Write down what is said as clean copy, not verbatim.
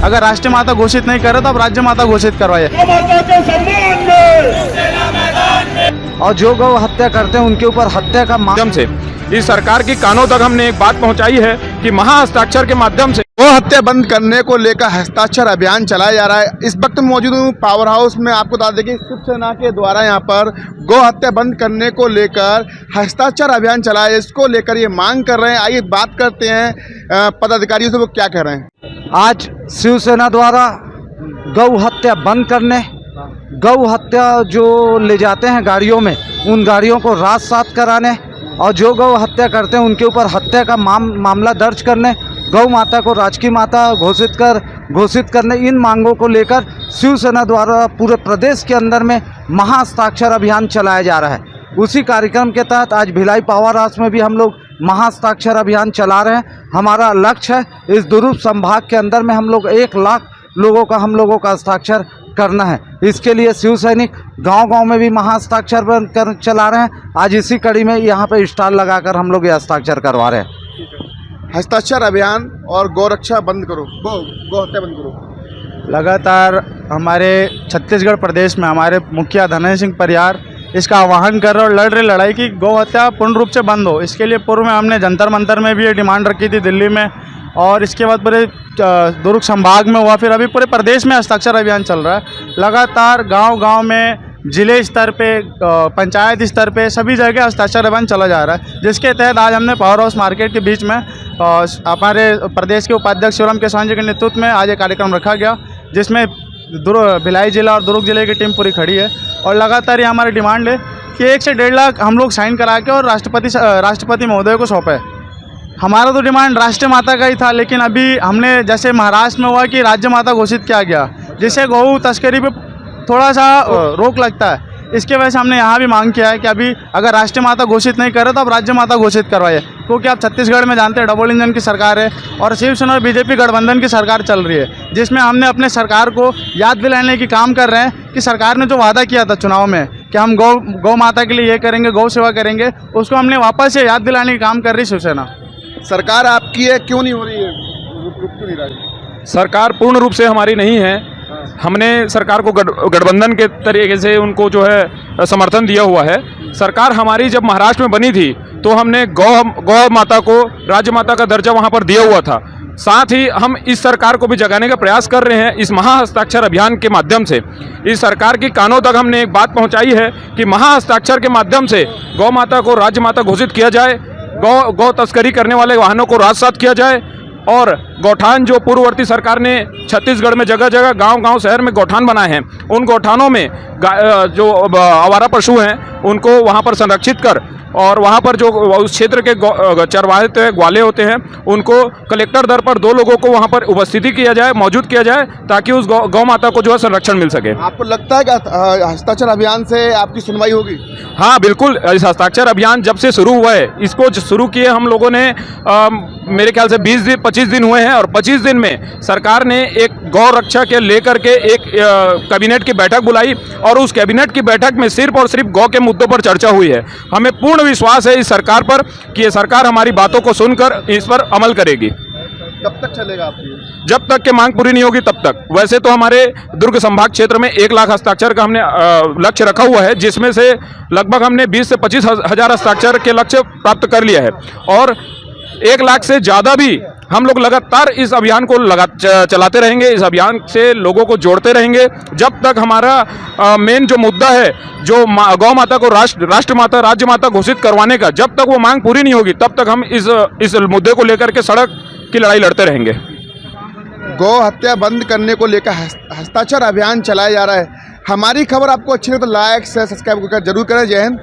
अगर राष्ट्रीय माता घोषित नहीं करे तो अब राज्य माता घोषित करवाइए। और जो गौ हत्या करते हैं उनके ऊपर हत्या का माध्यम से इस सरकार की कानों तक हमने एक बात पहुंचाई है कि महाहस्ताक्षर के माध्यम से गौ हत्या बंद करने को लेकर हस्ताक्षर अभियान चलाया जा रहा है। इस वक्त मौजूद हूँ पावर हाउस में। आपको बता दें कि शिवसेना के द्वारा यहाँ पर गौ हत्या बंद करने को लेकर हस्ताक्षर अभियान चलाया है। इसको लेकर ये मांग कर रहे हैं। आइए बात करते हैं पदाधिकारियों से, वो क्या कह रहे हैं। आज शिवसेना द्वारा गौ हत्या बंद करने, गौ हत्या जो ले जाते हैं गाड़ियों में, उन गाड़ियों को रात कराने और जो गौ हत्या करते हैं उनके ऊपर हत्या का मामला दर्ज करने, गौ माता को राजकीय माता घोषित करने, इन मांगों को लेकर शिवसेना द्वारा पूरे प्रदेश के अंदर में महाहस्ताक्षर अभियान चलाया जा रहा है। उसी कार्यक्रम के तहत आज भिलाई पावर हाउस में भी हम लोग महाहस्ताक्षर अभियान चला रहे हैं। हमारा लक्ष्य है इस दुर्ग संभाग के अंदर में हम लोग 1 लाख लोगों का हस्ताक्षर करना है। इसके लिए शिव सैनिक गांव-गांव में भी महाहस्ताक्षर कर चला रहे हैं। आज इसी कड़ी में यहाँ पे स्टॉल लगाकर हम लोग ये हस्ताक्षर करवा रहे हैं। हस्ताक्षर अभियान और गौरक्षा बंद करो, गौ हत्या बंद करो। लगातार हमारे छत्तीसगढ़ प्रदेश में हमारे मुखिया धनंजय सिंह परियार इसका आह्वान कर रहे और लड़ रहे लड़ाई की गौ हत्या पूर्ण रूप से बंद हो। इसके लिए पूर्व में हमने जंतर मंतर में भी ये डिमांड रखी थी दिल्ली में, और इसके बाद पूरे दुर्ग संभाग में हुआ, फिर अभी पूरे प्रदेश में हस्ताक्षर अभियान चल रहा है। लगातार गांव-गांव में, जिले स्तर पे, पंचायत स्तर पे सभी जगह हस्ताक्षर अभियान चला जा रहा है, जिसके तहत आज हमने पावर हाउस मार्केट के बीच में हमारे प्रदेश के उपाध्यक्ष शिवराम केसवान जी के नेतृत्व में आज एक कार्यक्रम रखा गया, जिसमें भिलाई जिला और दुर्ग जिले की टीम पूरी खड़ी है। और लगातार ये हमारी डिमांड है कि 1 से 1.5 लाख हम लोग साइन करा के और राष्ट्रपति महोदय को सौंपे। हमारा तो डिमांड राष्ट्रीय माता का ही था, लेकिन अभी हमने जैसे महाराष्ट्र में हुआ कि राज्य माता घोषित किया गया, जिससे गौ तस्करी पे थोड़ा सा रोक लगता है। इसके वजह से हमने यहाँ भी मांग किया है कि अभी अगर राष्ट्रीय माता घोषित नहीं करे तो अब राज्य माता घोषित करवाइए, क्योंकि आप छत्तीसगढ़ में जानते हैं डबल इंजन की सरकार है और शिवसेना और बीजेपी गठबंधन की सरकार चल रही है, जिसमें हमने अपने सरकार को याद दिलाने की काम कर रहे हैं कि सरकार ने जो वादा किया था चुनाव में कि हम गौ माता के लिए ये करेंगे, गौ सेवा करेंगे, उसको हमने वापस से याद दिलाने का काम कर रही शिवसेना। सरकार आपकी है, क्यों नहीं हो रही है, रुक क्यों नहीं रहा है? सरकार पूर्ण रूप से हमारी नहीं है। हमने सरकार को गठबंधन के तरीके से उनको जो है समर्थन दिया हुआ है। सरकार हमारी जब महाराष्ट्र में बनी थी तो हमने गौ माता को राज्य माता का दर्जा वहां पर दिया हुआ था। साथ ही हम इस सरकार को भी जगाने का प्रयास कर रहे हैं इस महाहस्ताक्षर अभियान के माध्यम से। इस सरकार की कानों तक हमने एक बात पहुंचाई है कि महाहस्ताक्षर के माध्यम से गौ माता को राज्य माता घोषित किया जाए, गौ तस्करी करने वाले वाहनों को राजसात किया जाए, और गौठान जो पूर्ववर्ती सरकार ने छत्तीसगढ़ में जगह जगह गांव-गांव शहर में गौठान बनाए हैं, उन गौठानों में जो आवारा पशु हैं उनको वहां पर संरक्षित कर, और वहां पर जो उस क्षेत्र के चरवाहे होते हैं, ग्वाले होते हैं, उनको कलेक्टर दर पर 2 लोगों को वहां पर उपस्थिति किया जाए, मौजूद किया जाए, ताकि उस गौ माता को जो है संरक्षण मिल सके। आपको लगता है कि हस्ताक्षर अभियान से आपकी सुनवाई होगी? हाँ बिल्कुल, इस हस्ताक्षर अभियान जब से शुरू हुआ है, इसको शुरू किए हम लोगों ने मेरे ख्याल से 25 दिन हुए हैं, और 25 दिन में सरकार ने एक गौ रक्षा के लेकर के एक कैबिनेट की बैठक बुलाई, और उस कैबिनेट की बैठक में सिर्फ और सिर्फ गौ के मुद्दों पर चर्चा हुई है। हमें पूर्ण विश्वास है इस सरकार पर कि ये सरकार हमारी बातों को सुनकर इस पर अमल करेगी। कब तक चलेगा आपकी? जब तक के मांग पूरी नहीं होगी तब तक। वैसे तो हमारे दुर्ग संभाग क्षेत्र में 1 लाख हस्ताक्षर का हमने लक्ष्य रखा हुआ है, जिसमें से लगभग हमने 20 से 25 हज़ार हस्ताक्षर के लक्ष्य प्राप्त कर लिया है, और 1 लाख से ज़्यादा भी हम लोग लगातार इस अभियान को चलाते रहेंगे। इस अभियान से लोगों को जोड़ते रहेंगे जब तक हमारा मेन जो मुद्दा है, जो गौ माता को राष्ट्र माता, राज्य माता घोषित करवाने का, जब तक वो मांग पूरी नहीं होगी तब तक हम इस मुद्दे को लेकर के सड़क की लड़ाई लड़ते रहेंगे। गौ हत्या बंद करने को लेकर हस्ताक्षर अभियान चलाया जा रहा है। हमारी खबर आपको अच्छी लगे तो लाइक से सब्सक्राइब जरूर करें। जय हिंद।